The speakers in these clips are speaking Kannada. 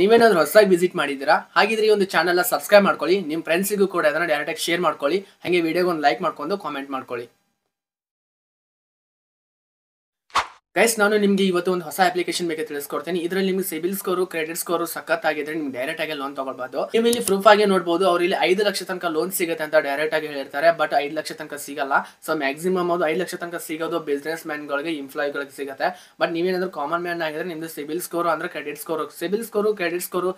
ನೀವೇನಾದ್ರೂ ಹೊಸದಾಗಿ ವಿಸಿಟ್ ಮಾಡಿದ್ದೀರಾ ಹಾಗಿದ್ರೆ ಈ ಒಂದು ಚಾನೆಲ್ ಸಬ್ಸ್ಕ್ರೈಬ್ ಮಾಡ್ಕೊಳ್ಳಿ, ನಿಮ್ಮ ಫ್ರೆಂಡ್ಸಿಗೂ ಕೂಡ ಅದನ್ನ ಡೈರೆಕ್ಟ್ ಆಗಿ ಶೇರ್ ಮಾಡ್ಕೊಳ್ಳಿ, ಹಾಗೆ ವಿಡಿಯೋಗೆ ಒಂದು ಲೈಕ್ ಮಾಡ್ಕೊಂಡು ಕಾಮೆಂಟ್ ಮಾಡ್ಕೊಳ್ಳಿ. ಗೈಸ್, ನಾನು ನಿಮಗೆ ಇವತ್ತು ಒಂದು ಹೊಸ ಅಪ್ಲಿಕೇಶನ್ ಬಗ್ಗೆ ತಿಳಿಸ್ಕೊಡ್ತೀನಿ. ಇದರಲ್ಲಿ ನಿಮಗೆ ಸಿಬಿಲ್ ಸ್ಕೋರು, ಕ್ರೆಡಿಟ್ ಸ್ಕೋರು ಸಖತ್ ಆಗಿದ್ರೆ ನಿಮ್ಗೆ ಡೈರೆಕ್ಟ್ ಆಗಿ ಲೋನ್ ತಗೊಳ್ಬಹುದು. ನೀವು ಇಲ್ಲಿ ಪ್ರೂಫ್ ಆಗಿ ನೋಡಬಹುದು, ಅವ್ರು ಇಲ್ಲಿ 5 ಲಕ್ಷ ತನಕ ಲೋನ್ ಸಿಗುತ್ತೆ ಅಂತ ಡೈರೆಕ್ಟ್ ಆಗಿ ಹೇಳಿರ್ತಾರೆ. ಬಟ್ 5 ಲಕ್ಷ ತನಕ ಸಿಗಲ್ಲ. ಸೊ ಮ್ಯಾಕ್ಸಿಮಮ್ ಅದು 5 ಲಕ್ಷ ತನಕ ಸಿಗೋದು ಬಿಸ್ನೆಸ್ ಮ್ಯಾನ್ ಗಳಿಗೆ, ಎಂಪ್ಲಾಯ್ ಗಳಿಗೆ ಸಿಗುತ್ತೆ. ಬಟ್ ನೀವೇನಾದ್ರೂ ಕಾಮನ್ ಮ್ಯಾನ್ ಆಗಿದ್ರೆ ನಿಮ್ದು ಸಿಬಿಲ್ ಸ್ಕೋರ್ ಅಂದ್ರೆ credit score, CIBIL score credit score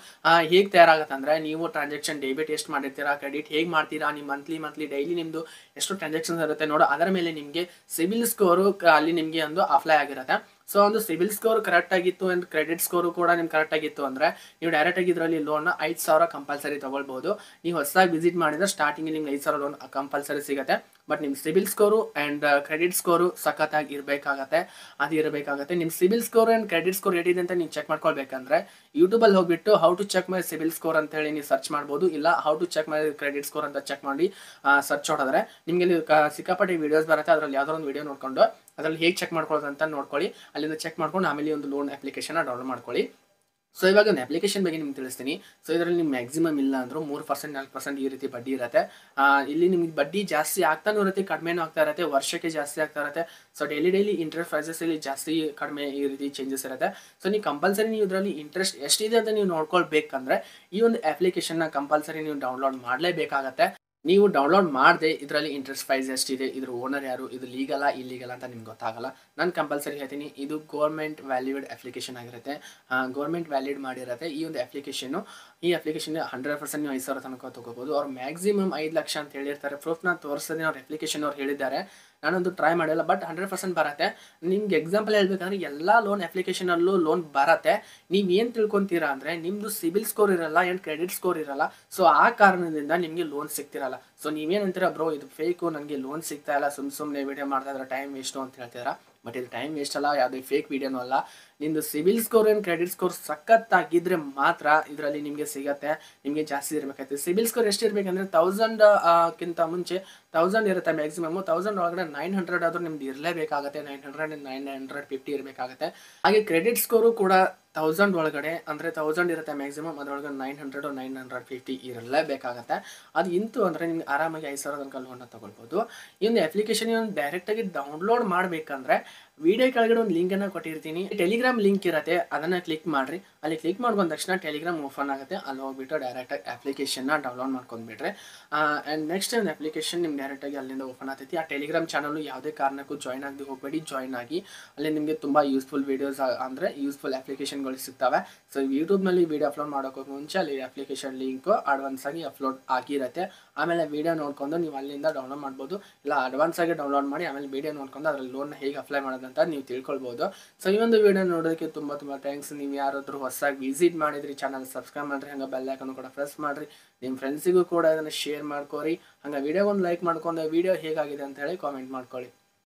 ಹೇಗೆ ತಯಾರಾಗುತ್ತೆ ಅಂದ್ರೆ, ನೀವು ಟ್ರಾನ್ಸಾಕ್ಷನ್ ಡೆಬಿಟ್ ಎಷ್ಟು ಮಾಡಿರ್ತೀರಾ, ಕ್ರೆಡಿಟ್ ಹೇಗೆ ಮಾಡ್ತೀರಾ, ನಿಮ್ಮ ಮಂತ್ಲಿ ಡೈಲಿ ನಿಮ್ದು ಎಷ್ಟು ಟ್ರಾನ್ಸಾಕ್ಷನ್ ಇರುತ್ತೆ ನೋಡೋ, ಅದರ ಮೇಲೆ ನಿಮಗೆ ಸಿಬಿಲ್ ಸ್ಕೋರು ಅಲ್ಲಿ ನಿಮಗೆ ಒಂದು ಅಪ್ಲೈ ಆಗಿರುತ್ತೆ. ಸೊ ಒಂದು ಸಿಬಿಲ್ ಸ್ಕೋರ್ ಕರೆಕ್ಟ್ ಆಗಿತ್ತು ಅಂಡ್ ಕ್ರೆಡಿಟ್ ಸ್ಕೋರು ಕೂಡ ನಿಮ್ಗೆ ಕರೆಕ್ಟ್ ಆಗಿತ್ತು ಅಂದ್ರೆ ನೀವು ಡೈರೆಕ್ಟ್ ಆಗಿ ಇದರಲ್ಲಿ ಲೋನ್ 5,000 ಕಂಪಲ್ಸರಿ ತಗೊಳ್ಬಹುದು. ನೀವು ಹೊಸದಾಗಿ ವಿಸಿಟ್ ಮಾಡಿದ್ರೆ ಸ್ಟಾರ್ಟಿಂಗ್ ನಿಮ್ಗೆ 5,000 ಲೋನ್ ಕಂಪಲ್ಸರಿ ಸಿಗುತ್ತೆ. ಬಟ್ ನಿಮ್ಮ CIBIL score and credit score ಸಖತ್ತಾಗಿ ಇರಬೇಕಾಗತ್ತೆ. ನಿಮ್ಮ CIBIL score and credit score ಏನಿದೆ ಅಂತ ನೀವು ಚೆಕ್ ಮಾಡ್ಕೊಳ್ಬೇಕಂದ್ರೆ ಯೂಟ್ಯೂಬಲ್ಲಿ ಹೋಗ್ಬಿಟ್ಟು how to check my CIBIL score ಅಂತ ಹೇಳಿ ನೀವು ಸರ್ಚ್ ಮಾಡ್ಬೋದು, ಇಲ್ಲ how to check my credit score ಅಂತ ಚೆಕ್ ಮಾಡಿ ಸರ್ಚ್ ಹೊಡೆದ್ರೆ ನಿಮಗೆ ಸಿಕ್ಕಾಪಟ್ಟೆ ವಿಡಿಯೋಸ್ ಬರುತ್ತೆ. ಅದರಲ್ಲಿ ಯಾವ್ದಾದ್ರು ಒಂದು ವಿಡಿಯೋ ನೋಡ್ಕೊಂಡು ಅದರಲ್ಲಿ ಹೇಗೆ ಚೆಕ್ ಮಾಡ್ಕೊಳ್ಳೋದು ಅಂತ ನೋಡ್ಕೊಳ್ಳಿ. ಅಲ್ಲಿಂದ ಚೆಕ್ ಮಾಡ್ಕೊಂಡು ಆಮೇಲೆ ಒಂದು ಲೋನ್ ಅಪ್ಲಿಕೇಶನ್ ಡೌನ್ಲೋಡ್ ಮಾಡ್ಕೊಳ್ಳಿ. ಸೊ ಇವಾಗ ಒಂದು ಅಪ್ಲಿಕೇಶನ್ ಬಗ್ಗೆ ನಿಮ್ಗೆ ತಿಳಿಸ್ತೀನಿ. ಸೊ ಇದರಲ್ಲಿ ನಿಮ್ಗೆ ಮ್ಯಾಕ್ಸಿಮಮ್ ಇಲ್ಲ ಅಂದರೂ 3%, 4% ಈ ರೀತಿ ಬಡ್ಡಿ ಇರುತ್ತೆ. ಇಲ್ಲಿ ನಿಮ್ಗೆ ಬಡ್ಡಿ ಜಾಸ್ತಿ ಆಗ್ತಾನೂ ಇರುತ್ತೆ, ಕಡಿಮೆನೂ ಆಗ್ತಾ ಇರುತ್ತೆ, ವರ್ಷಕ್ಕೆ ಜಾಸ್ತಿ ಆಗ್ತಾ ಇರುತ್ತೆ. ಸೊ ಡೈಲಿ ಇಂಟ್ರೆಸ್ಟ್ ಪ್ರೈಸಸ್ ಇಲ್ಲಿ ಜಾಸ್ತಿ ಕಡಿಮೆ ಈ ರೀತಿ ಚೇಂಜಸ್ ಇರುತ್ತೆ. ಸೊ ನೀವು ಕಂಪಲ್ಸರಿ ನೀವು ಇದರಲ್ಲಿ ಇಂಟ್ರೆಸ್ಟ್ ಎಷ್ಟಿದೆ ಅಂತ ನೀವು ನೋಡ್ಕೊಳ್ಬೇಕಂದ್ರೆ ಈ ಒಂದು ಅಪ್ಲಿಕೇಶನ್ನ ಕಂಪಲ್ಸರಿ ನೀವು ಡೌನ್ಲೋಡ್ ಮಾಡಲೇಬೇಕಾಗತ್ತೆ. ನೀವು ಡೌನ್ಲೋಡ್ ಮಾಡದೆ ಇದರಲ್ಲಿ ಇಂಟ್ರೆಸ್ಟ್ ಪ್ರೈಸ್ ಎಷ್ಟಿದೆ, ಇದ್ರ ಓನರ್ ಯಾರು, ಇದು ಲೀಗಲಾ ಇಲ್ಲೀಗಲ್ ಅಂತ ನಿಮ್ಗೆ ಗೊತ್ತಾಗಲ್ಲ. ನಾನು ಕಂಪಲ್ಸರಿ ಹೇಳ್ತೀನಿ, ಇದು ಗೌರ್ಮೆಂಟ್ ವ್ಯಾಲಿಡ್ ಅಪ್ಲಿಕೇಶನ್ ಆಗಿರುತ್ತೆ, ಗೌರ್ಮೆಂಟ್ ವ್ಯಾಲಿಡ್ ಮಾಡಿರುತ್ತೆ ಈ ಒಂದು ಅಪ್ಲಿಕೇಶನ್ 100% ನೀವು 5,000 ತನಕ ತಗೋಬಹುದು. ಅವ್ರು ಮ್ಯಾಕ್ಸಿಮಮ್ 5 ಲಕ್ಷ ಅಂತ ಹೇಳಿರ್ತಾರೆ. ಪ್ರೂಫ್ನ ತೋರಿಸೋದೇ ಅವ್ರ ಅಪ್ಲಿಕೇಶನ್ ಅವ್ರು ಹೇಳಿದ್ದಾರೆ. ನಾನೊಂದು ಟ್ರೈ ಮಾಡಿಲ್ಲ, ಬಟ್ 100% ಬರುತ್ತೆ. ನಿಮ್ಗೆ ಎಕ್ಸಾಂಪಲ್ ಹೇಳ್ಬೇಕಂದ್ರೆ ಎಲ್ಲ ಲೋನ್ ಅಪ್ಲಿಕೇಶನಲ್ಲೂ ಲೋನ್ ಬರುತ್ತೆ. ನೀವೇನು ತಿಳ್ಕೊತೀರಾ ಅಂದರೆ ನಿಮ್ಮದು ಸಿಬಿಲ್ ಸ್ಕೋರ್ ಇರಲ್ಲ ಆ್ಯಂಡ್ ಕ್ರೆಡಿಟ್ ಸ್ಕೋರ್ ಇರಲ್ಲ. ಸೊ ಆ ಕಾರಣದಿಂದ ನಿಮಗೆ ಲೋನ್ ಸಿಗ್ತಿರಲ್ಲ. ಸೊ ನೀವೇನಂತೀರಾ, ಬ್ರೋ ಇದು ಫೇಕು, ನನಗೆ ಲೋನ್ ಸಿಗ್ತಾ ಇಲ್ಲ, ಸುಮ್ಮನೆ ವಿಡಿಯೋ ಮಾಡ್ತಾ ಇದ್ರೆ ಟೈಮ್ ವೇಸ್ಟು ಅಂತ ಹೇಳ್ತೀರಾ. ಬಟ್ ಇದು ಟೈಮ್ ವೇಸ್ಟ್ ಅಲ್ಲ, ಯಾವುದೇ ಫೇಕ್ ವಿಡಿಯೋನೂ ಅಲ್ಲ. ನಿಮ್ಮದು CIBIL score and credit score ಸಖತ್ತಾಗಿದ್ದರೆ ಮಾತ್ರ ಇದರಲ್ಲಿ ನಿಮಗೆ ಸಿಗುತ್ತೆ. ನಿಮಗೆ ಜಾಸ್ತಿ ಇರಬೇಕಾಯ್ತು. ಸಿಬಿಲ್ ಸ್ಕೋರ್ ಎಷ್ಟು ಇರಬೇಕಂದ್ರೆ 1000ಕ್ಕಿಂತ ಮುಂಚೆ 1000 ಇರುತ್ತೆ ಮ್ಯಾಕ್ಸಿಮಮ್. 1000 ಒಳಗಡೆ 900 ಆದರೂ ನಿಮ್ದು ಇರಲೇಬೇಕಾಗುತ್ತೆ. 900 950 ಇರಬೇಕಾಗುತ್ತೆ. ಹಾಗೆ ಕ್ರೆಡಿಟ್ ಸ್ಕೋರು ಕೂಡ 1000 ಒಳಗಡೆ ಅಂದರೆ 1000 ಇರುತ್ತೆ ಮ್ಯಾಕ್ಸಿಮಮ್, ಅದರೊಳಗೆ 900 950 ಇರಲೇಬೇಕಾಗತ್ತೆ. ಅದು ಇಂತು ಅಂದರೆ ನಿಮ್ಗೆ ಆರಾಮಾಗಿ 5,000 ತನಕ ಲೋನ್ನ ತಗೊಳ್ಬೋದು. ಈ ಒಂದು ಅಪ್ಲಿಕೇಶನ್ ಡೈರೆಕ್ಟಾಗಿ ಡೌನ್ಲೋಡ್ ಮಾಡಬೇಕಂದ್ರೆ ವಿಡಿಯೋ ಕೆಳಗಡೆ ಒಂದು ಲಿಂಕನ್ನು ಕೊಟ್ಟಿರ್ತೀನಿ, ಟೆಲಿಗ್ರಾಮ್ ಲಿಂಕ್ ಇರುತ್ತೆ, ಅದನ್ನು ಕ್ಲಿಕ್ ಮಾಡಿರಿ. ಅಲ್ಲಿ ಕ್ಲಿಕ್ ಮಾಡ್ಕೊಂಡ ತಕ್ಷಣ ಟೆಲಿಗ್ರಾಮ್ ಓಪನ್ ಆಗುತ್ತೆ. ಅಲ್ಲಿ ಹೋಗ್ಬಿಟ್ಟು ಡೈರೆಕ್ಟಾಗಿ ಅಪ್ಲಿಕೇಶನ್ನ ಡೌನ್ಲೋಡ್ ಮಾಡ್ಕೊಂಡ್ಬಿಟ್ರೆ ಆ್ಯಂಡ್ ನೆಕ್ಸ್ಟ್ ಒಂದು ಅಪ್ಲಿಕೇಶನ್ ನಿಮ್ಗೆ ಡೈರೆಕ್ಟಾಗಿ ಅಲ್ಲಿಂದ ಓಪನ್ ಆಗ್ತೈತಿ. ಆ ಟೆಲಿಗ್ರಾಮ್ ಚಾನಲ್ ಯಾವುದೇ ಕಾರಣಕ್ಕೂ ಜಾಯ್ನ್ ಆಗದೆ ಹೋಗಬೇಡಿ, ಜಾಯ್ನ್ ಆಗಿ. ಅಲ್ಲಿ ನಿಮಗೆ ತುಂಬ ಯೂಸ್ಫುಲ್ ವೀಡಿಯೋಸ್ ಅಂದರೆ ಯೂಸ್ಫುಲ್ ಅಪ್ಲಿಕೇಶನ್ಗಳು ಸಿಗ್ತವೆ. ಸೊ ಯೂಟ್ಯೂಬ್ನಲ್ಲಿ ವೀಡಿಯೋ ಅಪ್ಲೋಡ್ ಮಾಡೋಕ್ಕೆ ಮುಂಚೆ ಅಲ್ಲಿ ಅಪ್ಲಿಕೇಶನ್ ಲಿಂಕು ಅಡ್ವಾನ್ಸ್ ಆಗಿ ಅಪ್ಲೋಡ್ ಆಗಿರುತ್ತೆ. ಆಮೇಲೆ ವೀಡಿಯೋ ನೋಡ್ಕೊಂಡು ನೀವು ಅಲ್ಲಿಂದ ಡೌನ್ಲೋಡ್ ಮಾಡ್ಬೋದು, ಇಲ್ಲ ಅಡ್ವಾನ್ಸ್ ಆಗಿ ಡೌನ್ಲೋಡ್ ಮಾಡಿ ಆಮೇಲೆ ವೀಡಿಯೋ ನೋಡ್ಕೊಂಡು ಅದರಲ್ಲಿ ಲೋನ್ ಹೇಗೆ ಅಪ್ಲೈ ಮಾಡೋದಂತ ನೀವು ತಿಳ್ಕೊಳ್ಬೋದು. ಸೊ ಈ ಒಂದು ವೀಡಿಯೋ ನೋಡೋದಕ್ಕೆ ತುಂಬ ಥ್ಯಾಂಕ್ಸ್. ನೀವು ಯಾರಾದರೂ ಹೊಸದಾಗಿ ವಿಸಿಟ್ ಮಾಡಿದ್ರಿ ಚಾನಲ್ ಸಬ್ಸ್ಕ್ರೈಬ್ ಮಾಡಿರಿ, ಹಂಗೆ ಬೆಲ್ ಐಕನ್ ಕೂಡ ಪ್ರೆಸ್ ಮಾಡಿರಿ. ನಿಮ್ಮ ಫ್ರೆಂಡ್ಸಿಗೂ ಕೂಡ ಇದನ್ನು ಶೇರ್ ಮಾಡ್ಕೋರಿ. ಹಂಗೆ ವೀಡಿಯೋ ಒಂದು ಲೈಕ್ ಮಾಡ್ಕೊಂಡು ವೀಡಿಯೋ ಹೇಗಾಗಿದೆ ಅಂತ ಹೇಳಿ ಕಾಮೆಂಟ್ ಮಾಡ್ಕೊಳ್ಳಿ.